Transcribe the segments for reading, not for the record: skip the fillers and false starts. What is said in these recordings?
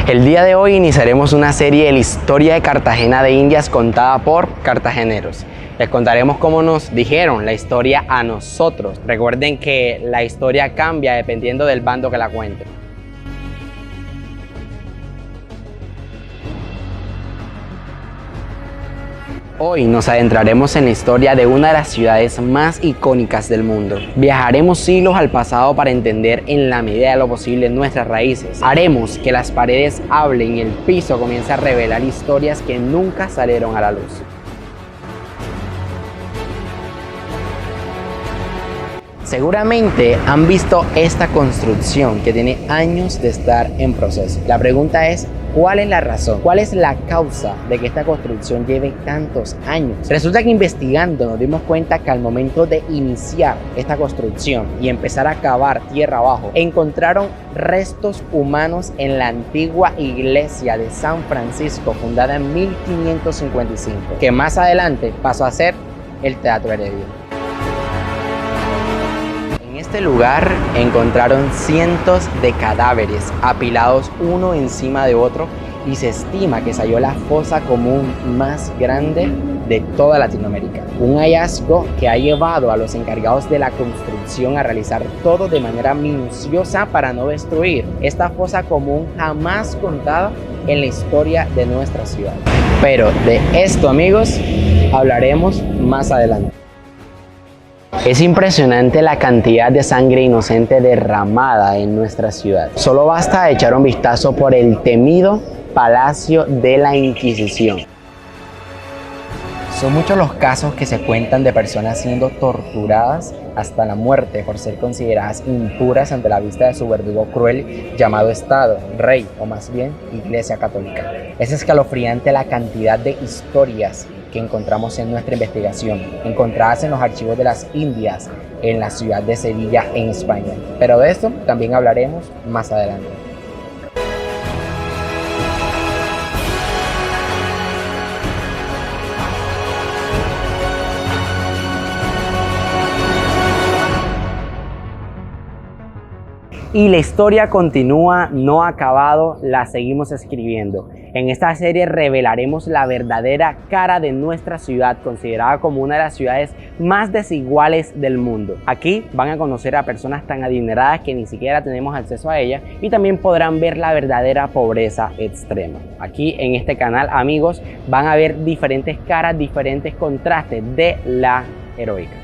El día de hoy iniciaremos una serie de la historia de Cartagena de Indias contada por cartageneros. Les contaremos cómo nos dijeron la historia a nosotros. Recuerden que la historia cambia dependiendo del bando que la cuente. Hoy nos adentraremos en la historia de una de las ciudades más icónicas del mundo. Viajaremos siglos al pasado para entender en la medida de lo posible nuestras raíces. Haremos que las paredes hablen y el piso comience a revelar historias que nunca salieron a la luz. Seguramente han visto esta construcción que tiene años de estar en proceso. La pregunta es, ¿cuál es la razón? ¿Cuál es la causa de que esta construcción lleve tantos años? Resulta que investigando nos dimos cuenta que al momento de iniciar esta construcción y empezar a cavar tierra abajo, encontraron restos humanos en la antigua iglesia de San Francisco, fundada en 1555, que más adelante pasó a ser el Teatro Heredia. En este lugar encontraron cientos de cadáveres apilados uno encima de otro y se estima que se halló la fosa común más grande de toda Latinoamérica. Un hallazgo que ha llevado a los encargados de la construcción a realizar todo de manera minuciosa para no destruir esta fosa común jamás contada en la historia de nuestra ciudad. Pero de esto, amigos, hablaremos más adelante. Es impresionante la cantidad de sangre inocente derramada en nuestra ciudad. Solo basta echar un vistazo por el temido Palacio de la Inquisición. Son muchos los casos que se cuentan de personas siendo torturadas hasta la muerte por ser consideradas impuras ante la vista de su verdugo cruel llamado Estado, Rey o más bien Iglesia Católica. Es escalofriante la cantidad de historias que encontramos en nuestra investigación, encontradas en los archivos de las Indias en la ciudad de Sevilla, en España. Pero de esto también hablaremos más adelante. Y la historia continúa, no ha acabado, la seguimos escribiendo. En esta serie revelaremos la verdadera cara de nuestra ciudad, considerada como una de las ciudades más desiguales del mundo. Aquí van a conocer a personas tan adineradas que ni siquiera tenemos acceso a ellas y también podrán ver la verdadera pobreza extrema. Aquí en este canal, amigos, van a ver diferentes caras, diferentes contrastes de la heroica.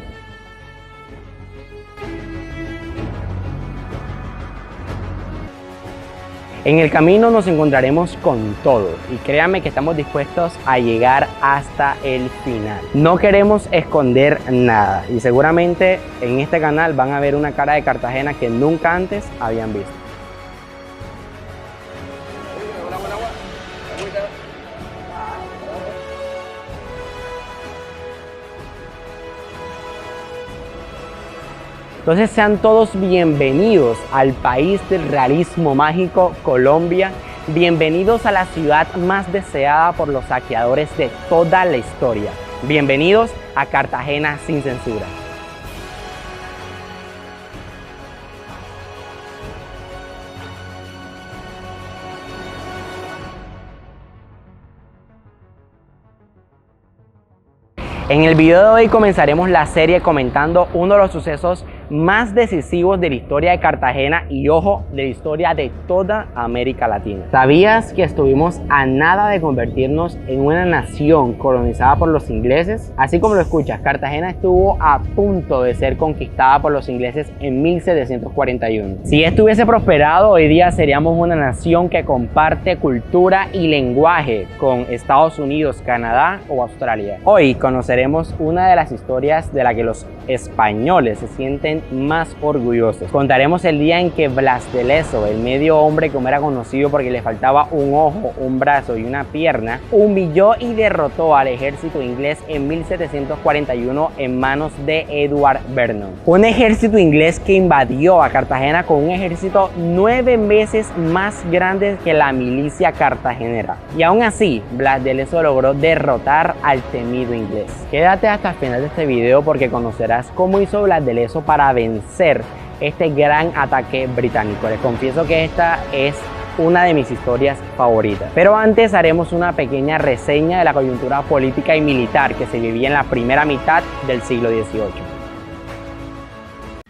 En el camino nos encontraremos con todo y créanme que estamos dispuestos a llegar hasta el final. No queremos esconder nada y seguramente en este canal van a ver una cara de Cartagena que nunca antes habían visto. Entonces sean todos bienvenidos al país del realismo mágico, Colombia. Bienvenidos a la ciudad más deseada por los saqueadores de toda la historia. Bienvenidos a Cartagena sin censura. En el video de hoy comenzaremos la serie comentando uno de los sucesos más decisivos de la historia de Cartagena y, ojo, de la historia de toda América Latina. ¿Sabías que estuvimos a nada de convertirnos en una nación colonizada por los ingleses? Así como lo escuchas, Cartagena estuvo a punto de ser conquistada por los ingleses en 1741. Si esto hubiese prosperado, hoy día seríamos una nación que comparte cultura y lenguaje con Estados Unidos, Canadá o Australia. Hoy conoceremos una de las historias de la que los españoles se sienten más orgullosos. Contaremos el día en que Blas de Lezo, el medio hombre como era conocido porque le faltaba un ojo, un brazo y una pierna, humilló y derrotó al ejército inglés en 1741 en manos de Edward Vernon. Un ejército inglés que invadió a Cartagena con un ejército 9 veces más grande que la milicia cartagenera. Y aún así, Blas de Lezo logró derrotar al temido inglés. Quédate hasta el final de este video porque conocerás cómo hizo Blas de Lezo para vencer este gran ataque británico. Les confieso que esta es una de mis historias favoritas. Pero antes haremos una pequeña reseña de la coyuntura política y militar que se vivía en la primera mitad del siglo XVIII.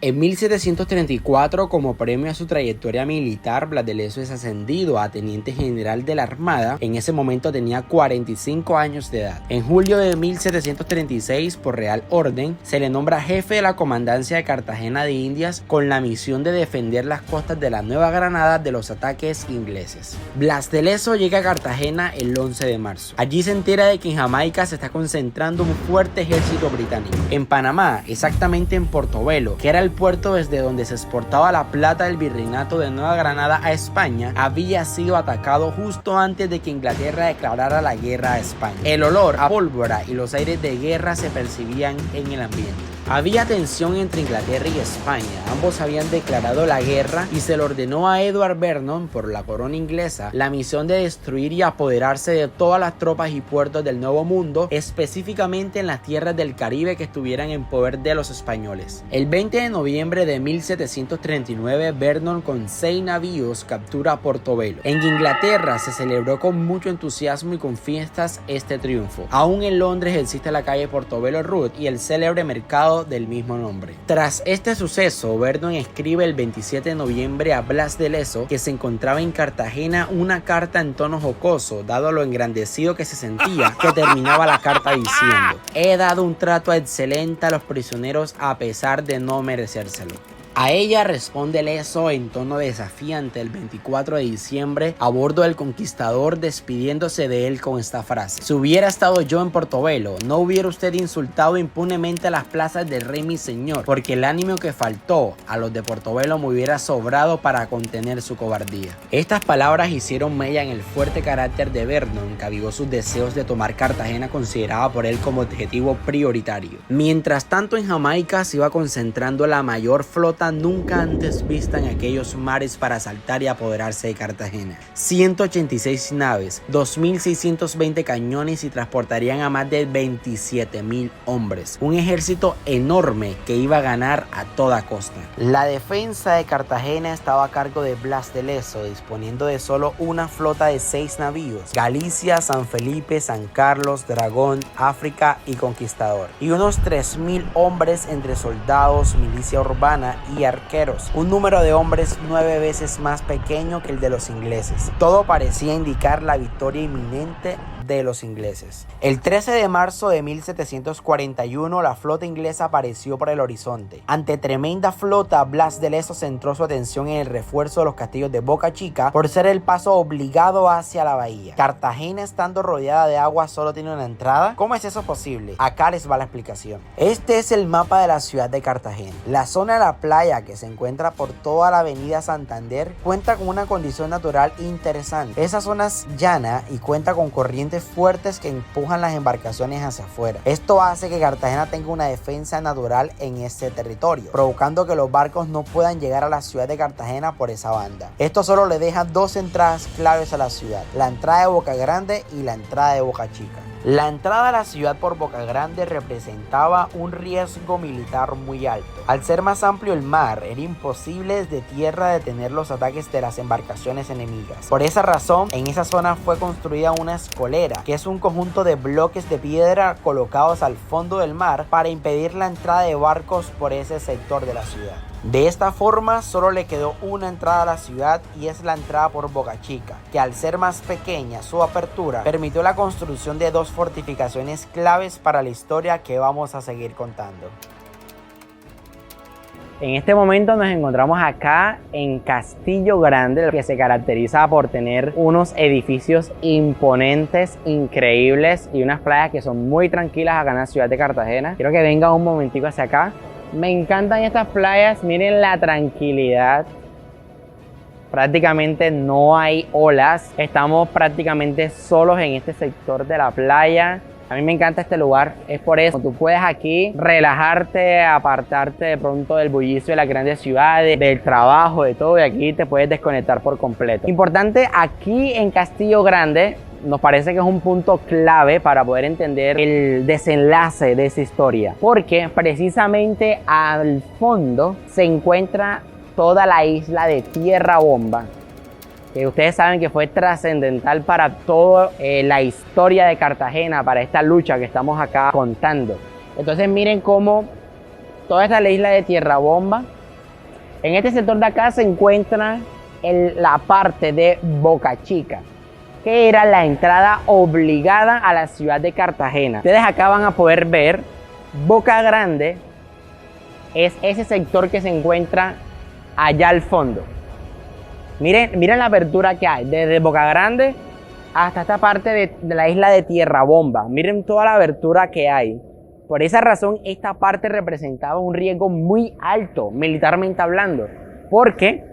En 1734, como premio a su trayectoria militar, Blas de Lezo es ascendido a teniente general de la Armada. En ese momento tenía 45 años de edad. En julio de 1736, por real orden, se le nombra jefe de la comandancia de Cartagena de Indias con la misión de defender las costas de la Nueva Granada de los ataques ingleses. Blas de Lezo llega a Cartagena el 11 de marzo. Allí se entera de que en Jamaica se está concentrando un fuerte ejército británico. En Panamá, exactamente en Portobelo, que era el puerto desde donde se exportaba la plata del virreinato de Nueva Granada a España, había sido atacado justo antes de que Inglaterra declarara la guerra a España. El olor a pólvora y los aires de guerra se percibían en el ambiente. Había tensión entre Inglaterra y España, ambos habían declarado la guerra y se le ordenó a Edward Vernon por la corona inglesa la misión de destruir y apoderarse de todas las tropas y puertos del Nuevo Mundo, específicamente en las tierras del Caribe que estuvieran en poder de los españoles. El 20 de noviembre de 1739, Vernon con 6 navíos captura Portobelo. En Inglaterra se celebró con mucho entusiasmo y con fiestas este triunfo. Aún en Londres existe la calle Portobelo Road y el célebre mercado del mismo nombre. Tras este suceso, Vernon escribe el 27 de noviembre a Blas de Lezo, que se encontraba en Cartagena, una carta en tono jocoso, dado lo engrandecido que se sentía, que terminaba la carta diciendo: he dado un trato excelente a los prisioneros a pesar de no merecérselo. A ella responde Lezo en tono desafiante el 24 de diciembre a bordo del Conquistador, despidiéndose de él con esta frase: si hubiera estado yo en Portobelo, no hubiera usted insultado impunemente a las plazas del rey mi señor, porque el ánimo que faltó a los de Portobelo me hubiera sobrado para contener su cobardía. Estas palabras hicieron mella en el fuerte carácter de Vernon, que avivó sus deseos de tomar Cartagena, considerada por él como objetivo prioritario. Mientras tanto, en Jamaica se iba concentrando la mayor flota nunca antes vista en aquellos mares para asaltar y apoderarse de Cartagena. 186 naves, 2.620 cañones y transportarían a más de 27.000 hombres. Un ejército enorme que iba a ganar a toda costa. La defensa de Cartagena estaba a cargo de Blas de Lezo, disponiendo de solo una flota de 6 navíos: Galicia, San Felipe, San Carlos, Dragón, África y Conquistador, y unos 3.000 hombres entre soldados, milicia urbana y arqueros, un número de hombres 9 veces más pequeño que el de los ingleses. Todo parecía indicar la victoria inminente de los ingleses. El 13 de marzo de 1741, la flota inglesa apareció por el horizonte. Ante tremenda flota, Blas de Lezo centró su atención en el refuerzo de los castillos de Boca Chica por ser el paso obligado hacia la bahía. Cartagena, estando rodeada de agua, solo tiene una entrada. ¿Cómo es eso posible? Acá les va la explicación. Este es el mapa de la ciudad de Cartagena. La zona de la playa, que se encuentra por toda la avenida Santander, cuenta con una condición natural interesante. Esa zona es llana y cuenta con corrientes fuertes que empujan las embarcaciones hacia afuera. Esto hace que Cartagena tenga una defensa natural en ese territorio, provocando que los barcos no puedan llegar a la ciudad de Cartagena por esa banda. Esto solo le deja 2 entradas claves a la ciudad: la entrada de Boca Grande y la entrada de Boca Chica. La entrada a la ciudad por Boca Grande representaba un riesgo militar muy alto. Al ser más amplio el mar, era imposible desde tierra detener los ataques de las embarcaciones enemigas. Por esa razón, en esa zona fue construida una escolera, que es un conjunto de bloques de piedra colocados al fondo del mar para impedir la entrada de barcos por ese sector de la ciudad. De esta forma, solo le quedó una entrada a la ciudad, y es la entrada por Boca Chica, que al ser más pequeña, su apertura permitió la construcción de 2 fortificaciones claves para la historia que vamos a seguir contando. En este momento nos encontramos acá en Castillo Grande, que se caracteriza por tener unos edificios imponentes, increíbles, y unas playas que son muy tranquilas acá en la ciudad de Cartagena. Quiero que vengan un momentico hacia acá. Me encantan estas playas, miren la tranquilidad. Prácticamente no hay olas, estamos prácticamente solos en este sector de la playa. A mí me encanta este lugar, es por eso tú puedes aquí relajarte, apartarte de pronto del bullicio de las grandes ciudades, del trabajo, de todo, y aquí te puedes desconectar por completo. Importante, aquí en Castillo Grande nos parece que es un punto clave para poder entender el desenlace de esa historia, porque precisamente al fondo se encuentra toda la isla de Tierra Bomba, que ustedes saben que fue trascendental para toda la historia de Cartagena, para esta lucha que estamos acá contando. Entonces miren cómo toda esta isla de Tierra Bomba, en este sector de acá se encuentra la parte de Boca Chica, que era la entrada obligada a la ciudad de Cartagena. Ustedes acá van a poder ver Boca Grande, es ese sector que se encuentra allá al fondo. Miren la abertura que hay, desde Boca Grande hasta esta parte de la isla de Tierra Bomba. Miren toda la abertura que hay. Por esa razón, esta parte representaba un riesgo muy alto, militarmente hablando, porque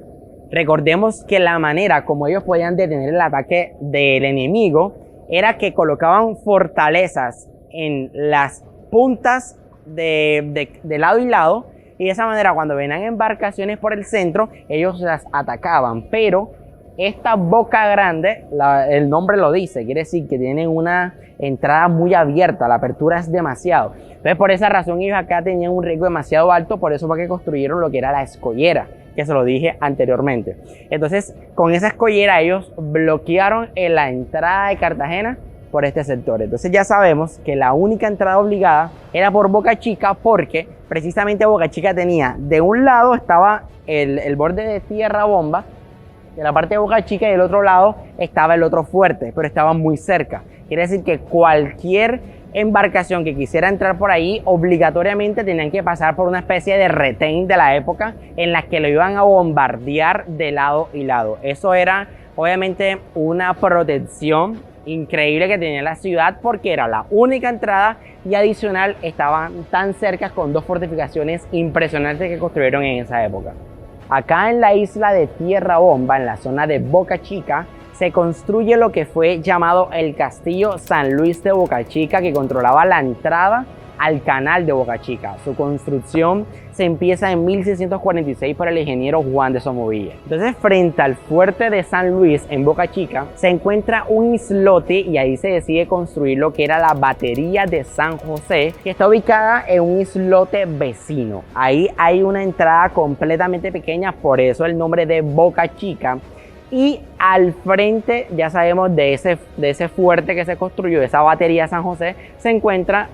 recordemos que la manera como ellos podían detener el ataque del enemigo era que colocaban fortalezas en las puntas de lado y lado, y de esa manera cuando venían embarcaciones por el centro, ellos las atacaban. Pero esta Boca Grande, el nombre lo dice, quiere decir que tienen una entrada muy abierta, la apertura es demasiado. Entonces por esa razón ellos acá tenían un riesgo demasiado alto, por eso fue que construyeron lo que era la escollera, que se lo dije anteriormente. Entonces con esa escollera ellos bloquearon la entrada de Cartagena por este sector. Entonces ya sabemos que la única entrada obligada era por Boca Chica, porque precisamente Boca Chica tenía, de un lado estaba el borde de Tierra Bomba, de la parte de Boca Chica, y del otro lado estaba el otro fuerte, pero estaba muy cerca. Quiere decir que cualquier embarcación que quisiera entrar por ahí obligatoriamente tenían que pasar por una especie de retén de la época en la que lo iban a bombardear de lado y lado. Eso era obviamente una protección increíble que tenía la ciudad, porque era la única entrada y adicional estaban tan cerca con dos fortificaciones impresionantes que construyeron en esa época. Acá en la isla de Tierra Bomba, en la zona de Boca Chica, se construye lo que fue llamado el Castillo San Luis de Boca Chica, que controlaba la entrada al canal de Boca Chica. Su construcción se empieza en 1646 por el ingeniero Juan de Somovilla. Entonces, frente al fuerte de San Luis en Boca Chica se encuentra un islote, y ahí se decide construir lo que era la batería de San José, que está ubicada en un islote vecino. Ahí hay una entrada completamente pequeña, por eso el nombre de Boca Chica. Y al frente, ya sabemos, de ese fuerte que se construyó, esa batería San José, se encuentra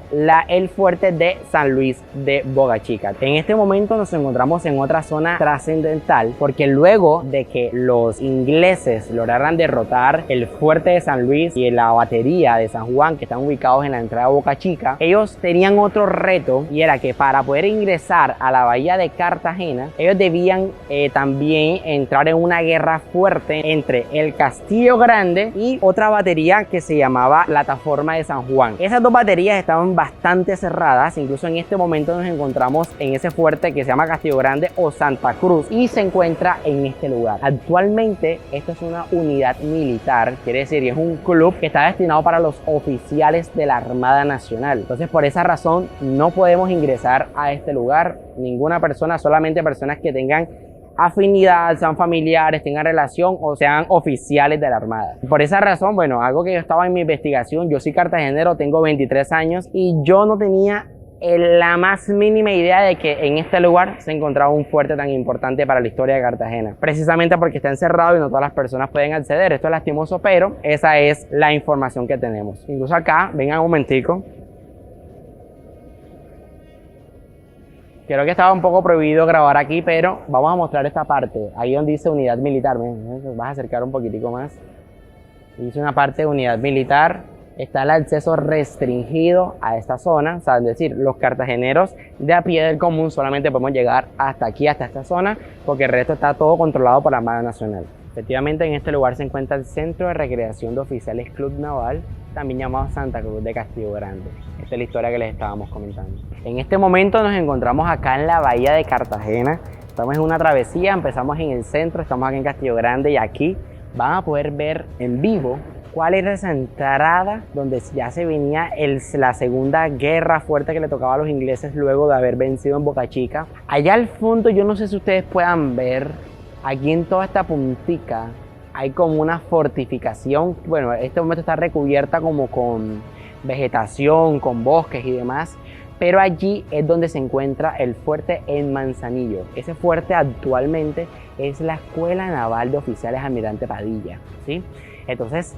el fuerte de San Luis de Boca Chica. En este momento nos encontramos en otra zona trascendental, porque luego de que los ingleses lograran derrotar el fuerte de San Luis y la batería de San Juan, que están ubicados en la entrada de Boca Chica, ellos tenían otro reto, y era que para poder ingresar a la bahía de Cartagena, ellos debían también entrar en una guerra fuerte entre el Castillo Grande y otra batería que se llamaba Plataforma de San Juan. Esas dos baterías estaban bastante cerradas, incluso en este momento nos encontramos en ese fuerte que se llama Castillo Grande o Santa Cruz, y se encuentra en este lugar. Actualmente esto es una unidad militar, quiere decir, es un club que está destinado para los oficiales de la Armada Nacional. Entonces por esa razón no podemos ingresar a este lugar ninguna persona, solamente personas que tengan afinidad, sean familiares, tengan relación o sean oficiales de la Armada. Por esa razón, bueno, algo que yo estaba en mi investigación, yo soy cartagenero, tengo 23 años y yo no tenía la más mínima idea de que en este lugar se encontraba un fuerte tan importante para la historia de Cartagena, precisamente porque está encerrado y no todas las personas pueden acceder. Esto es lastimoso, pero esa es la información que tenemos. Incluso acá, vengan un momentico, creo que estaba un poco prohibido grabar aquí, pero vamos a mostrar esta parte. Ahí donde dice unidad militar, vas a acercar un poquitico más. Dice una parte de unidad militar. Está el acceso restringido a esta zona. O sea, es decir, los cartageneros de a pie del común solamente podemos llegar hasta aquí, hasta esta zona, porque el resto está todo controlado por la Armada Nacional. Efectivamente, en este lugar se encuentra el Centro de Recreación de Oficiales Club Naval, también llamado Santa Cruz de Castillo Grande. Esta es la historia que les estábamos comentando. En este momento nos encontramos acá en la bahía de Cartagena. Estamos en una travesía, empezamos en el centro, estamos aquí en Castillo Grande, y aquí van a poder ver en vivo cuál era esa entrada donde ya se venía la segunda guerra fuerte que le tocaba a los ingleses luego de haber vencido en Boca Chica. Allá al fondo, yo no sé si ustedes puedan ver, aquí en toda esta puntica hay como una fortificación. Bueno, en este momento está recubierta como con vegetación, con bosques y demás, pero allí es donde se encuentra el fuerte en Manzanillo. Ese fuerte actualmente es la Escuela Naval de Oficiales Almirante Padilla, ¿sí? Entonces,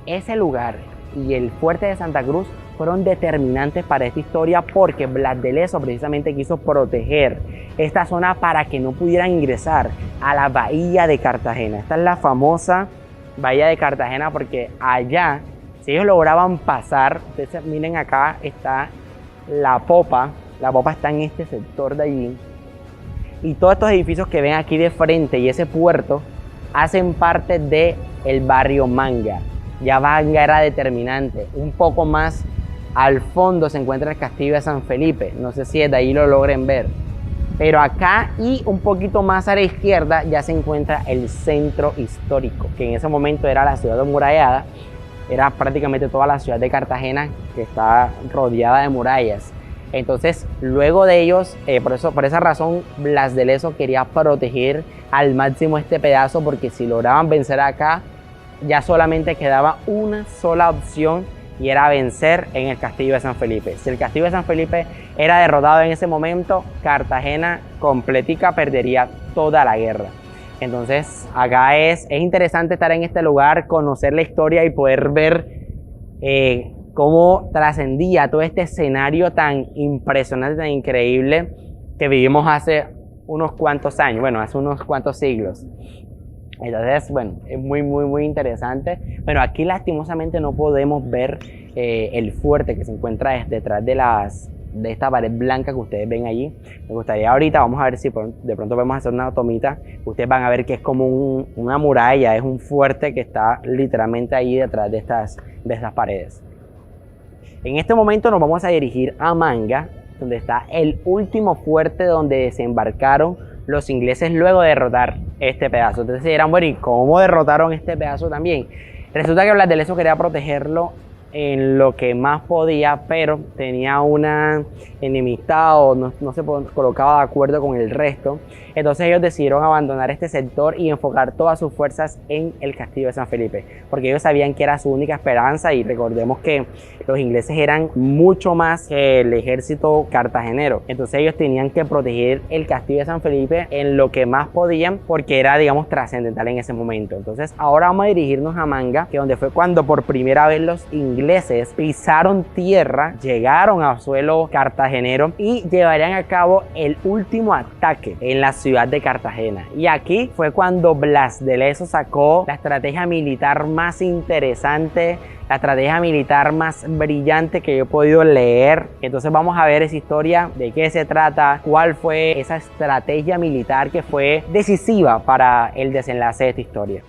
ese lugar y el fuerte de Santa Cruz fueron determinantes para esta historia porque Blas de Lezo precisamente quiso proteger esta zona para que no pudieran ingresar a la bahía de Cartagena. Esta es la famosa bahía de Cartagena porque allá, si ellos lograban pasar, ustedes miren acá está la popa está en este sector de allí, y todos estos edificios que ven aquí de frente y ese puerto hacen parte del barrio Manga. Ya Manga era determinante. Un poco más al fondo se encuentra el castillo de San Felipe, no sé si desde ahí lo logren ver, pero acá y un poquito más a la izquierda ya se encuentra el centro histórico, que en ese momento era la ciudad amurallada, era prácticamente toda la ciudad de Cartagena que está rodeada de murallas. Entonces, luego de ellos, por esa razón, Blas de Lezo quería proteger al máximo este pedazo, porque si lograban vencer acá, ya solamente quedaba una sola opción y era vencer en el castillo de San Felipe. Si el castillo de San Felipe era derrotado en ese momento, Cartagena completica perdería toda la guerra. Entonces, acá es interesante estar en este lugar, conocer la historia y poder ver cómo trascendía todo este escenario tan impresionante, tan increíble que vivimos hace unos cuantos años, bueno, hace unos cuantos siglos. Entonces, bueno, es muy interesante. Bueno, aquí lastimosamente no podemos ver el fuerte que se encuentra detrás de esta pared blanca que ustedes ven allí. Me gustaría ahorita, vamos a ver si de pronto podemos hacer una tomita. Ustedes van a ver que es como una muralla, es un fuerte que está literalmente ahí detrás de estas paredes. En este momento nos vamos a dirigir a Manga, donde está el último fuerte donde desembarcaron los ingleses luego de derrotar este pedazo. Entonces se dirán, bueno, ¿y cómo derrotaron este pedazo también? Resulta que Blas de Lezo quería protegerlo en lo que más podía, pero tenía una enemistad o no se colocaba de acuerdo con el resto. Entonces ellos decidieron abandonar este sector y enfocar todas sus fuerzas en el castillo de San Felipe, porque ellos sabían que era su única esperanza, y recordemos que los ingleses eran mucho más que el ejército cartagenero. Entonces ellos tenían que proteger el castillo de San Felipe en lo que más podían, porque era, digamos, trascendental en ese momento. Entonces ahora vamos a dirigirnos a Manga, que donde fue cuando por primera vez los ingleses pisaron tierra, llegaron a suelo cartagenero y llevarían a cabo el último ataque en la ciudad de Cartagena. Y aquí fue cuando Blas de Lezo sacó la estrategia militar más interesante, la estrategia militar más brillante que yo he podido leer. Entonces vamos a ver esa historia, de qué se trata, cuál fue esa estrategia militar que fue decisiva para el desenlace de esta historia.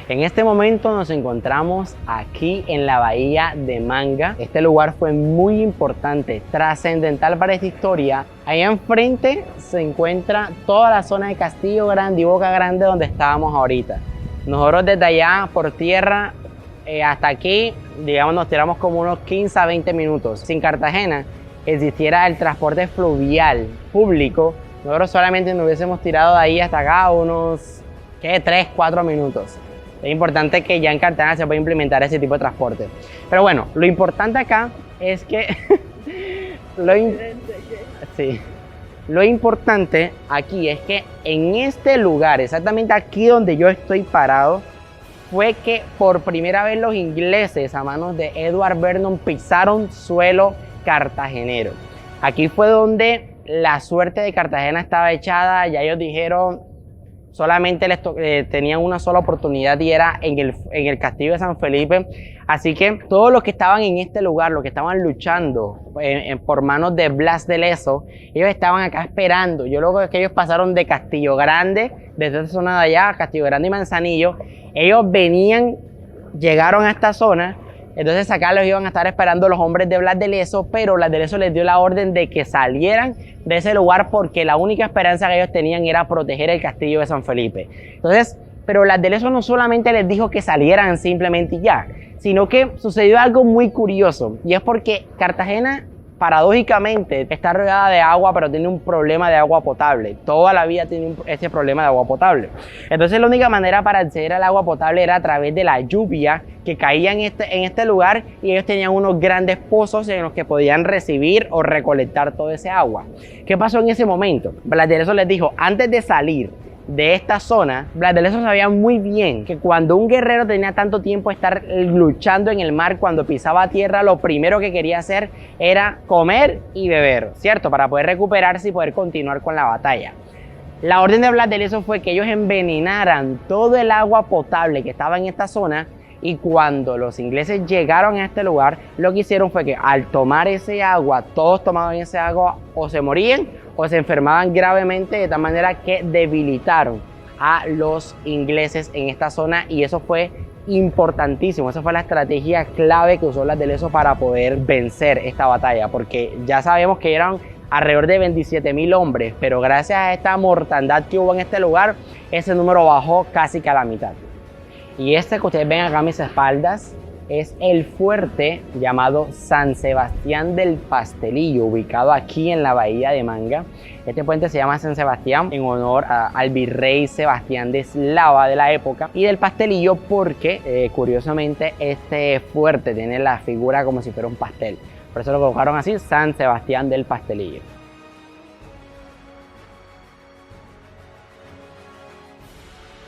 En este momento nos encontramos aquí en la bahía de Manga. Este lugar fue muy importante, trascendental para esta historia. Ahí enfrente se encuentra toda la zona de Castillo Grande y Boca Grande donde estábamos ahorita. Nosotros desde allá por tierra hasta aquí, digamos, nos tiramos como unos 15 a 20 minutos. Sin Cartagena existiera el transporte fluvial público, nosotros solamente nos hubiésemos tirado de ahí hasta acá unos 3, 4 minutos. Es importante que ya en Cartagena se pueda implementar ese tipo de transporte. Pero bueno, lo importante acá es que lo importante aquí es que en este lugar, exactamente aquí donde yo estoy parado, fue que por primera vez los ingleses a manos de Edward Vernon pisaron suelo cartagenero. Aquí fue donde la suerte de Cartagena estaba echada. Ya ellos dijeron, solamente tenían una sola oportunidad y era en el castillo de San Felipe. Así que todos los que estaban en este lugar, los que estaban luchando por manos de Blas de Lezo, ellos estaban acá esperando. Yo luego que ellos pasaron de Castillo Grande, desde esta zona de allá, Castillo Grande y Manzanillo, ellos llegaron a esta zona. Entonces acá los iban a estar esperando los hombres de Blas de Lezo, pero Blas de Lezo les dio la orden de que salieran de ese lugar porque la única esperanza que ellos tenían era proteger el castillo de San Felipe. Entonces, pero Blas de Lezo no solamente les dijo que salieran simplemente y ya, sino que sucedió algo muy curioso, y es porque Cartagena paradójicamente está rodeada de agua, pero tiene un problema de agua potable. Toda la vida tiene este problema de agua potable. Entonces la única manera para acceder al agua potable era a través de la lluvia que caía en este lugar, y ellos tenían unos grandes pozos en los que podían recibir o recolectar todo ese agua. ¿Qué pasó en ese momento? Blas de Lezo les dijo, antes de salir de esta zona, Blas de Lezo sabía muy bien que cuando un guerrero tenía tanto tiempo estar luchando en el mar, cuando pisaba tierra, lo primero que quería hacer era comer y beber, ¿cierto? Para poder recuperarse y poder continuar con la batalla. La orden de Blas de Lezo fue que ellos envenenaran todo el agua potable que estaba en esta zona, y cuando los ingleses llegaron a este lugar, lo que hicieron fue que al tomar ese agua, todos tomaban ese agua o se morían o se enfermaban gravemente, de tal manera que debilitaron a los ingleses en esta zona, y eso fue importantísimo. Esa fue la estrategia clave que usó Blas de Lezo para poder vencer esta batalla, porque ya sabemos que eran alrededor de 27.000 hombres, pero gracias a esta mortandad que hubo en este lugar, ese número bajó casi que a la mitad. Y este que ustedes ven acá a mis espaldas es el fuerte llamado San Sebastián del Pastelillo, ubicado aquí en la bahía de Manga. Este puente se llama San Sebastián en honor al virrey Sebastián de Eslava de la época, y del pastelillo porque curiosamente este fuerte tiene la figura como si fuera un pastel. Por eso lo colocaron así, San Sebastián del Pastelillo.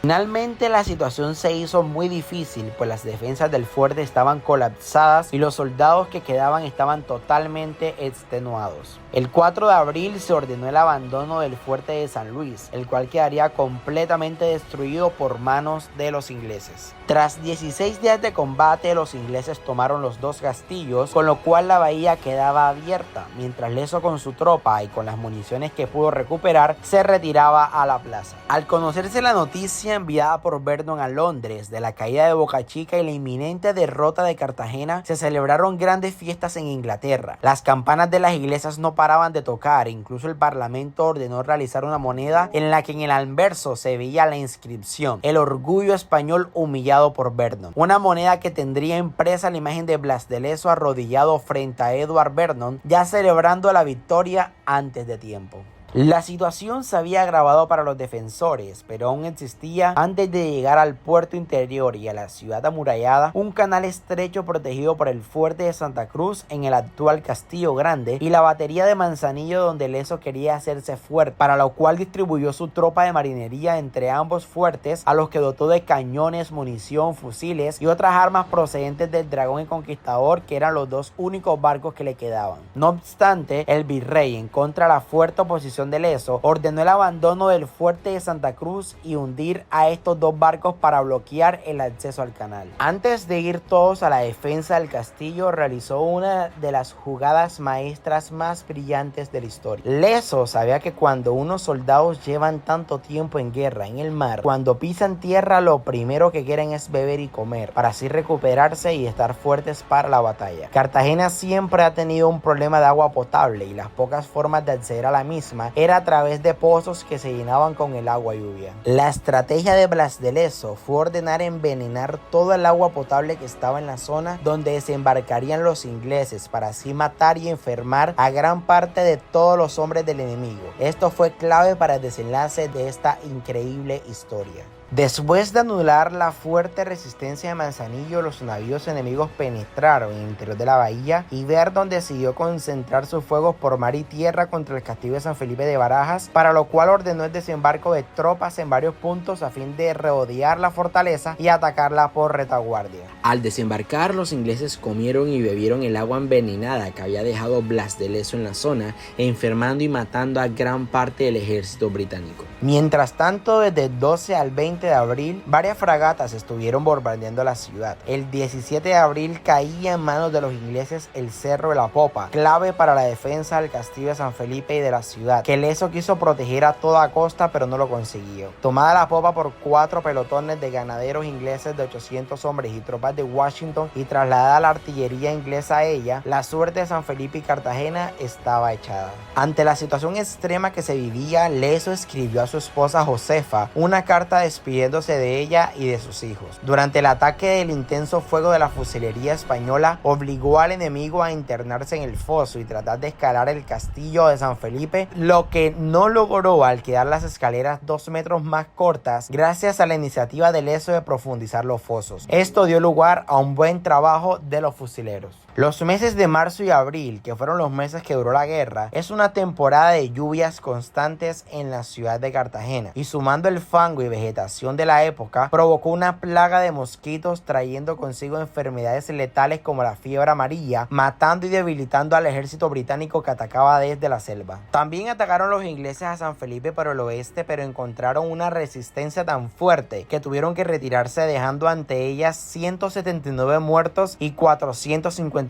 Finalmente la situación se hizo muy difícil, pues las defensas del fuerte estaban colapsadas y los soldados que quedaban estaban totalmente extenuados. El 4 de abril se ordenó el abandono del fuerte de San Luis, el cual quedaría completamente destruido por manos de los ingleses. Tras 16 días de combate, los ingleses tomaron los dos castillos, con lo cual la bahía quedaba abierta, mientras Lezo con su tropa y con las municiones que pudo recuperar se retiraba a la plaza. Al conocerse la noticia enviada por Vernon a Londres de la caída de Boca Chica y la inminente derrota de Cartagena, se celebraron grandes fiestas en Inglaterra. Las campanas de las iglesias no paraban de tocar, incluso el parlamento ordenó realizar una moneda en la que en el anverso se veía la inscripción: el orgullo español humillado por Vernon, una moneda que tendría impresa la imagen de Blas de Lezo arrodillado frente a Edward Vernon, ya celebrando la victoria antes de tiempo. La situación se había agravado para los defensores, pero aún existía, antes de llegar al puerto interior y a la ciudad amurallada, un canal estrecho protegido por el fuerte de Santa Cruz en el actual Castillo Grande y la batería de Manzanillo, donde Lezo quería hacerse fuerte, para lo cual distribuyó su tropa de marinería entre ambos fuertes, a los que dotó de cañones, munición, fusiles y otras armas procedentes del Dragón y Conquistador, que eran los dos únicos barcos que le quedaban. No obstante, el virrey, en contra de la fuerte oposición de Lezo, ordenó el abandono del fuerte de Santa Cruz y hundir a estos dos barcos para bloquear el acceso al canal. Antes de ir todos a la defensa del castillo, realizó una de las jugadas maestras más brillantes de la historia. Lezo sabía que cuando unos soldados llevan tanto tiempo en guerra en el mar, cuando pisan tierra lo primero que quieren es beber y comer, para así recuperarse y estar fuertes para la batalla. Cartagena siempre ha tenido un problema de agua potable, y las pocas formas de acceder a la misma era a través de pozos que se llenaban con el agua lluvia. La estrategia de Blas de Lezo fue ordenar envenenar todo el agua potable que estaba en la zona donde desembarcarían los ingleses, para así matar y enfermar a gran parte de todos los hombres del enemigo. Esto fue clave para el desenlace de esta increíble historia. Después de anular la fuerte resistencia de Manzanillo, los navíos enemigos penetraron en el interior de la bahía y Vernon decidió concentrar sus fuegos por mar y tierra contra el castillo de San Felipe de Barajas, para lo cual ordenó el desembarco de tropas en varios puntos a fin de rodear la fortaleza y atacarla por retaguardia. Al desembarcar, los ingleses comieron y bebieron el agua envenenada que había dejado Blas de Lezo en la zona, enfermando y matando a gran parte del ejército británico. Mientras tanto, desde el 12 al 20 de abril, varias fragatas estuvieron bombardeando la ciudad. El 17 de abril caía en manos de los ingleses el Cerro de la Popa, clave para la defensa del castillo de San Felipe y de la ciudad, que Lezo quiso proteger a toda costa pero no lo consiguió. Tomada la popa por 4 pelotones de ganaderos ingleses de 800 hombres y tropas de Washington, y trasladada la artillería inglesa a ella, la suerte de San Felipe y Cartagena estaba echada. Ante la situación extrema que se vivía, Lezo escribió a su esposa Josefa una carta de despidiéndose de ella y de sus hijos. Durante el ataque, el intenso fuego de la fusilería española obligó al enemigo a internarse en el foso y tratar de escalar el castillo de San Felipe, lo que no logró al quedar las escaleras 2 metros más cortas gracias a la iniciativa de Leso de profundizar los fosos. Esto dio lugar a un buen trabajo de los fusileros. Los meses de marzo y abril, que fueron los meses que duró la guerra, es una temporada de lluvias constantes en la ciudad de Cartagena, y sumando el fango y vegetación de la época, provocó una plaga de mosquitos trayendo consigo enfermedades letales como la fiebre amarilla, matando y debilitando al ejército británico que atacaba desde la selva. También atacaron los ingleses a San Felipe por el oeste, pero encontraron una resistencia tan fuerte que tuvieron que retirarse, dejando ante ellas 179 muertos y 459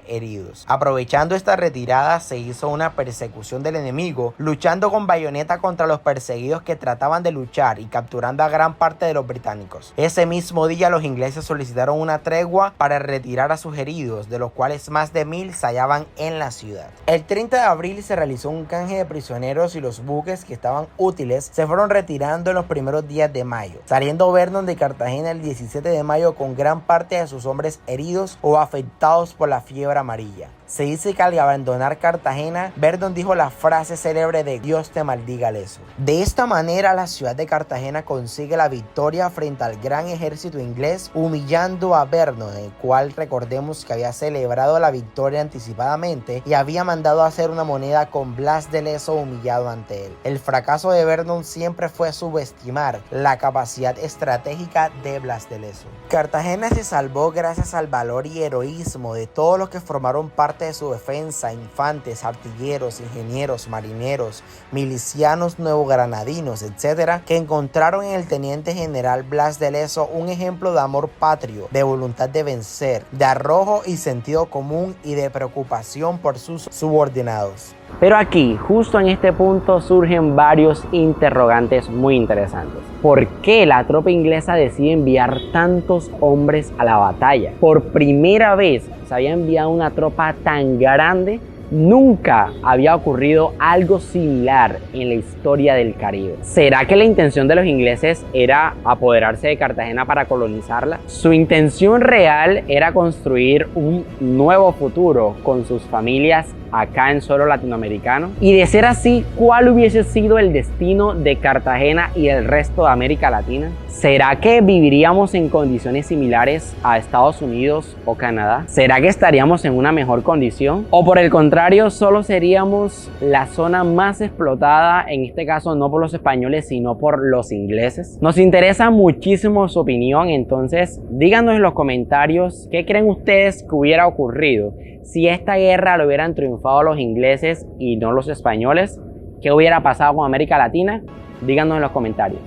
heridos. Aprovechando esta retirada, se hizo una persecución del enemigo, luchando con bayoneta contra los perseguidos que trataban de luchar y capturando a gran parte de los británicos. Ese mismo día, los ingleses solicitaron una tregua para retirar a sus heridos, de los cuales más de 1000 se hallaban en la ciudad. El 30 de abril se realizó un canje de prisioneros y los buques que estaban útiles se fueron retirando en los primeros días de mayo, saliendo Vernon de Cartagena el 17 de mayo con gran parte de sus hombres heridos o afectados por la fiebre amarilla. Se dice que al abandonar Cartagena, Vernon dijo la frase célebre de "Dios te maldiga, Leso". De esta manera, la ciudad de Cartagena consigue la victoria frente al gran ejército inglés, humillando a Vernon, el cual recordemos que había celebrado la victoria anticipadamente y había mandado a hacer una moneda con Blas de Leso humillado ante él. El fracaso de Vernon siempre fue subestimar la capacidad estratégica de Blas de Leso. Cartagena se salvó gracias al valor y heroísmo de todos los que formaron parte de su defensa: infantes, artilleros, ingenieros, marineros, milicianos nuevogranadinos, etc., que encontraron en el teniente general Blas de Leso un ejemplo de amor patrio, de voluntad de vencer, de arrojo y sentido común y de preocupación por sus subordinados. Pero aquí, justo en este punto, surgen varios interrogantes muy interesantes. ¿Por qué la tropa inglesa decide enviar tantos hombres a la batalla? Por primera vez se había enviado una tropa tan grande. Nunca había ocurrido algo similar en la historia del Caribe. ¿Será que la intención de los ingleses era apoderarse de Cartagena para colonizarla? ¿Su intención real era construir un nuevo futuro con sus familias acá en suelo latinoamericano? Y de ser así, ¿cuál hubiese sido el destino de Cartagena y del resto de América Latina? ¿Será que viviríamos en condiciones similares a Estados Unidos o Canadá? ¿Será que estaríamos en una mejor condición? ¿O por el contrario, solo seríamos la zona más explotada, en este caso no por los españoles, sino por los ingleses? Nos interesa muchísimo su opinión, entonces díganos en los comentarios qué creen ustedes que hubiera ocurrido si esta guerra lo hubieran triunfado los ingleses y no los españoles. ¿Qué hubiera pasado con América Latina? Díganos en los comentarios.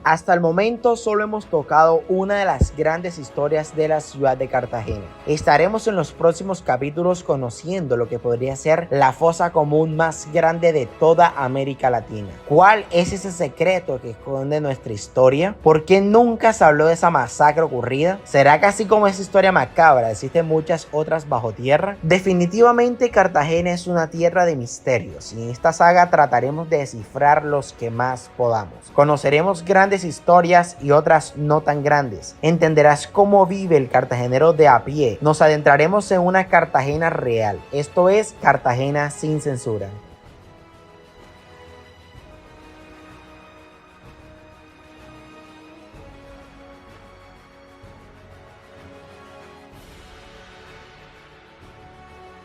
Hasta el momento solo hemos tocado una de las grandes historias de la ciudad de Cartagena. Estaremos en los próximos capítulos conociendo lo que podría ser la fosa común más grande de toda América Latina. ¿Cuál es ese secreto que esconde nuestra historia? ¿Por qué nunca se habló de esa masacre ocurrida? ¿Será que así como esa historia macabra existen muchas otras bajo tierra? Definitivamente Cartagena es una tierra de misterios y en esta saga trataremos de descifrar los que más podamos. Conoceremos grandes historias y otras no tan grandes. Entenderás cómo vive el cartagenero de a pie. Nos adentraremos en una Cartagena real. Esto es Cartagena sin censura.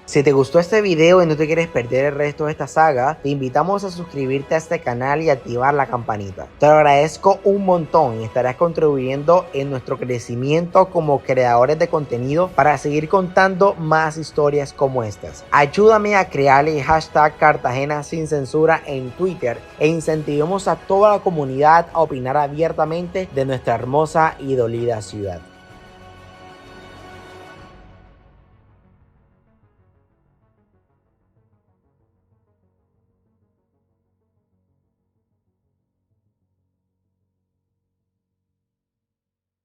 Si te gustó este video y no te quieres perder el resto de esta saga, te invitamos a suscribirte a este canal y activar la campanita. Te lo agradezco un montón y estarás contribuyendo en nuestro crecimiento como creadores de contenido para seguir contando más historias como estas. Ayúdame a crear el hashtag Cartagena sin censura en Twitter e incentivemos a toda la comunidad a opinar abiertamente de nuestra hermosa y dolida ciudad.